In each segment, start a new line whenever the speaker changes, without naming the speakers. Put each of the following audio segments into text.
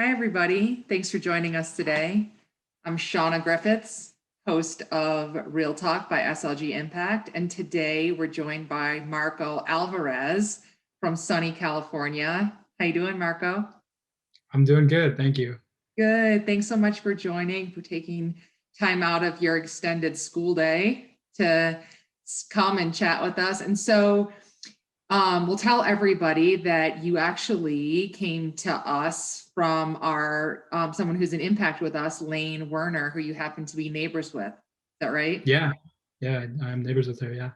Hi, everybody. Thanks for joining us today. I'm Shauna Griffiths, host of Real Talk by SLG Impact. And today we're joined by Marco Alvarez from sunny California. How you doing, Marco?
I'm doing good, thank you.
Good. Thanks so much for joining, for taking time out of your extended school day to come and chat with us. And so we'll tell everybody that you actually came to us from our someone who's in impact with us, Lane Werner, who you happen to be neighbors with. Is that right?
Yeah, yeah, I'm neighbors with her. Yeah.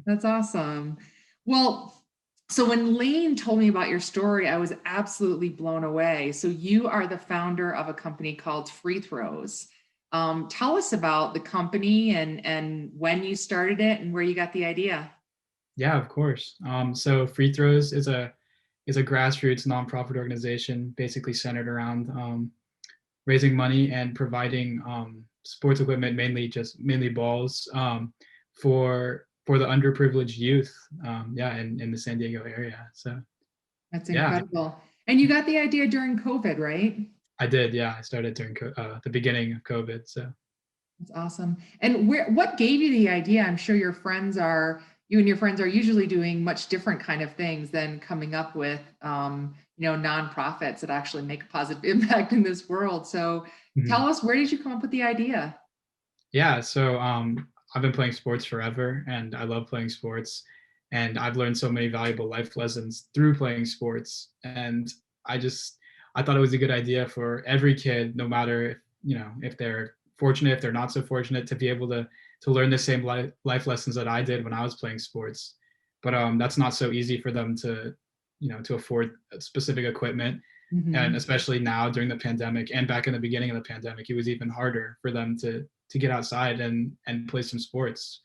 That's awesome. Well, so when Lane told me about your story, I was absolutely blown away. So you are the founder of a company called Throwz. Tell us about the company and when you started it and where you got the idea.
Yeah, of course. So Free Throws is a grassroots nonprofit organization, basically centered around raising money and providing sports equipment, mainly balls, for the underprivileged youth. Yeah, in the San Diego area. So
That's
yeah,
incredible. And you got the idea during COVID, right?
I did. Yeah, I started during the beginning of COVID. So.
That's awesome. And what gave you the idea? I'm sure you and your friends are usually doing much different kind of things than coming up with, nonprofits that actually make a positive impact in this world. So
Mhm.
tell us, where did you come up with the idea?
Yeah, so I've been playing sports forever, and I love playing sports, and I've learned so many valuable life lessons through playing sports. And I just I thought it was a good idea for every kid, no matter if they're fortunate, if they're not so fortunate, to be able to learn the same life lessons that I did when I was playing sports. But that's not so easy for them to afford specific equipment, and
Mhm.
especially now during the pandemic and back in the beginning of the pandemic, it was even harder for them to get outside and play some sports.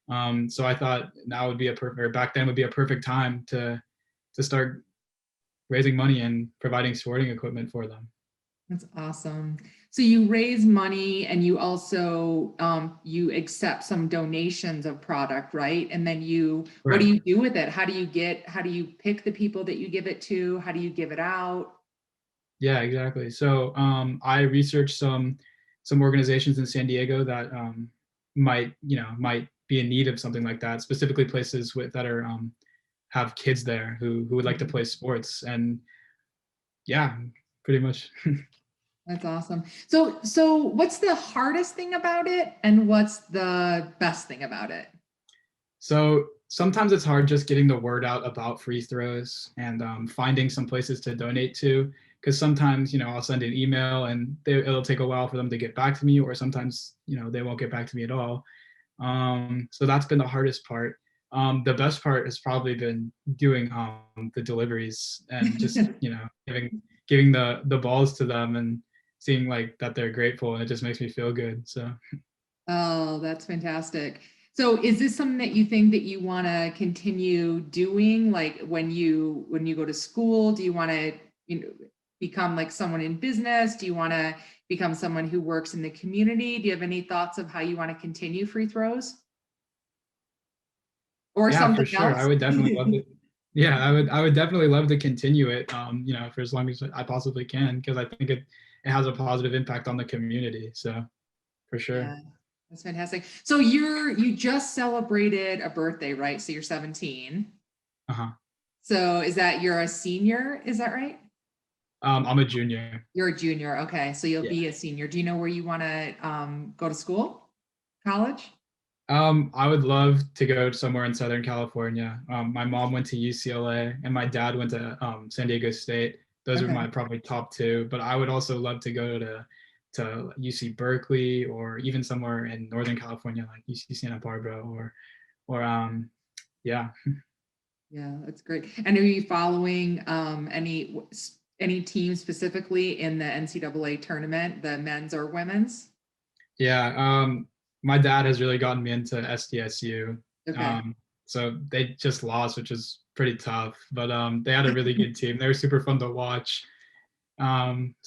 So I thought now would be or back then would be a perfect time to start raising money and providing sporting equipment for them.
That's awesome. So you raise money and you also you accept some donations of product, right? And then what do
Right.
you do with it? How do you pick the people that you give it to? How do you give it out?
Yeah, exactly. So I researched some organizations in San Diego that might be in need of something like that, specifically places that are have kids there who would like to
Mhm.
play sports. And yeah, pretty much.
That's awesome. So what's the hardest thing about it and what's the best thing about it?
So sometimes it's hard just getting the word out about Free Throws and finding some places to donate to. Because sometimes, I'll send an email and it'll take a while for them to get back to me, or sometimes, they won't get back to me at all. So that's been the hardest part. The best part has probably been doing the deliveries and just, giving the balls to them and seeing like that they're grateful, and it just makes me feel good. So.
Oh, that's fantastic. So is this something that you think that you want to continue doing? Like when you go to school, do you want to, you know, become like someone in business? Do you want to become someone who works in the community? Do you have any thoughts of how you want to continue Free Throws or
Yeah, for
something
sure. I
else?
would definitely love to. Yeah, I would definitely love to continue it. For as long as I possibly can, because I think it has a positive impact on the community. So for sure.
Yeah, that's fantastic. So you just celebrated a birthday, right? So you're 17.
Uh-huh.
So you're a senior? Is that right?
I'm a junior.
You're a junior. Okay. So you'll
Yeah.
be a senior. Do you know where you want to go to school? College?
I would love to go somewhere in Southern California. My mom went to UCLA and my dad went to San Diego State. Those are
Okay.
my probably top two. But I would also love to go to UC Berkeley, or even somewhere in Northern California like UC Santa Barbara, or yeah.
Yeah, that's great. And are you following any team specifically in the NCAA tournament, the men's or women's?
Yeah, my dad has really gotten me into SDSU.
Okay.
Um, so they just lost, which is pretty tough. But they had a really good team. They were super fun to watch. So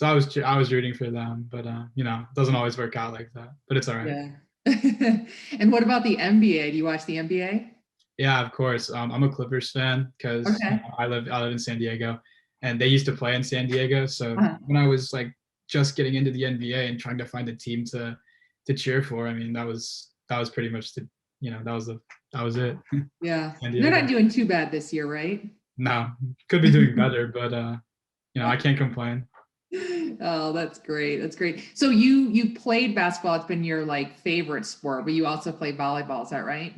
I was rooting for them, but it doesn't always work out like that. But it's all right.
Yeah. And what about the NBA? Do you watch the NBA?
Yeah, of course. I'm a Clippers fan because
Okay.
I live in San Diego. and they used to play in San Diego. So
Uh-huh.
when I was like just getting into the NBA and trying to find a team to cheer for, I mean, that was pretty much the, that was it.
Yeah.
San
They're not
Diego.
doing too bad this year, right?
No, could be doing better, but I can't complain.
Oh, that's great. That's great. So you played basketball. It's been your like favorite sport, but you also play volleyball. Is that right?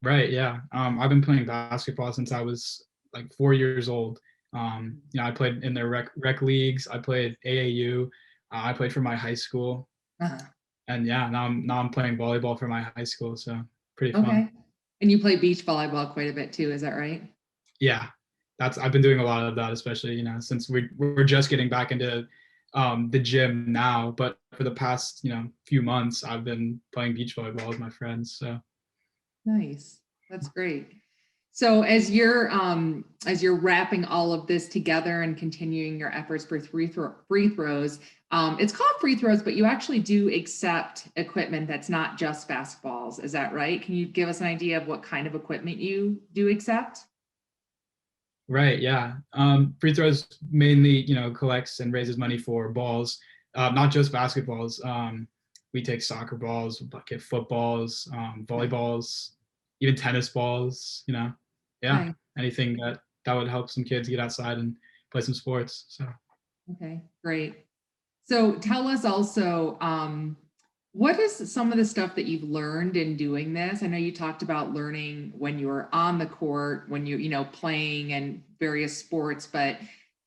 Right, yeah. I've been playing basketball since I was like 4 years old. I played in their rec leagues. I played AAU. I played for my high school,
Uh-huh.
and yeah, now I'm playing volleyball for my high school. So pretty fun.
Okay. And you play beach volleyball quite a bit too. Is that right?
Yeah, that's I've been doing a lot of that, especially since we're just getting back into the gym now. But for the past few months, I've been playing beach volleyball with my friends. So
Nice. That's great. So as you're wrapping all of this together and continuing your efforts for free throws, it's called free throws, but you actually do accept equipment that's not just basketballs. Is that right? Can you give us an idea of what kind of equipment you do accept?
right, yeah. Free throws mainly collects and raises money for balls, not just basketballs. We take soccer balls, bucket footballs, volleyballs, even tennis balls. Yeah,
Okay.
anything that would help some kids get outside and play some sports. So
Okay, great. So tell us also, what is some of the stuff that you've learned in doing this? I know you talked about learning when you were on the court, when playing and various sports, but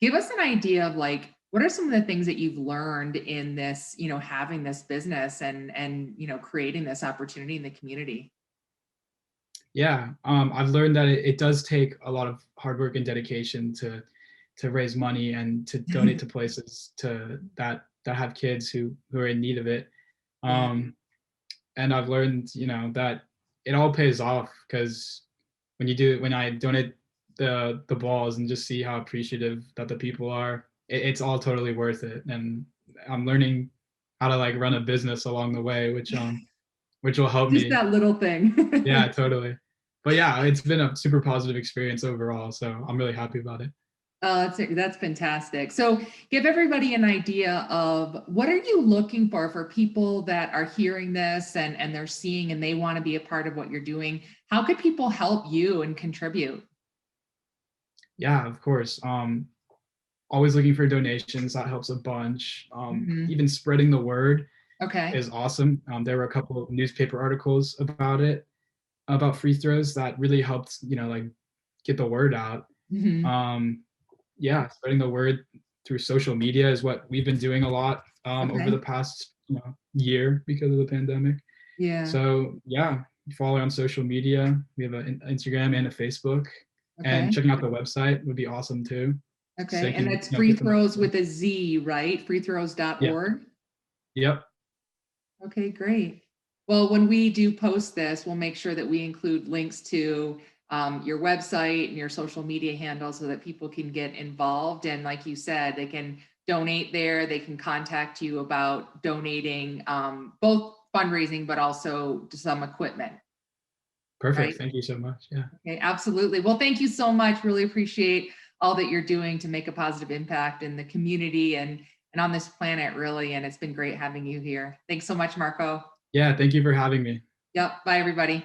give us an idea of like, what are some of the things that you've learned in this, having this business and creating this opportunity in the community?
yeah, I've learned that it does take a lot of hard work and dedication to raise money and to donate to places that have kids who are in need of it.
Yeah.
And I've learned, that it all pays off because when I donate the balls and just see how appreciative that the people are, it's all totally worth it. And I'm learning how to like run a business along the way, which will help
Just
me.
that little
Yeah,
thing.
totally. But yeah, it's been a super positive experience overall. So I'm really happy about it.
Oh, that's fantastic. So give everybody an idea of what are you looking for people that are hearing this and they're seeing and they want to be a part of what you're doing. How could people help you and contribute?
Yeah, of course. Always looking for donations. That helps a bunch.
Mhm.
Even spreading the word
Okay.
is awesome. There were a couple of newspaper articles about free throws that really helped, like get the word out.
Mhm.
Um, yeah, spreading the word through social media is what we've been doing a lot over the
Okay.
past year because of the pandemic.
Yeah.
So yeah, follow on social media. We have an Instagram and a Facebook, and
Okay.
checking out the website would be awesome too. So
Okay.
you
And
can
that's free
get them.
throws with a Z, right?
Yeah.
Freethrows.org.
Yep.
Okay, great. Well, when we do post this, we'll make sure that we include links to your website and your social media handles so that people can get involved. And like you said, they can donate there. They can contact you about donating both fundraising, but also some equipment,
Perfect.
right?
Thank you so much. Yeah.
Okay, absolutely. Well, thank you so much. Really appreciate all that you're doing to make a positive impact in the community and on this planet, really. And it's been great having you here. Thanks so much, Marco.
Yeah. Thank you for having me.
Yep. Bye, everybody.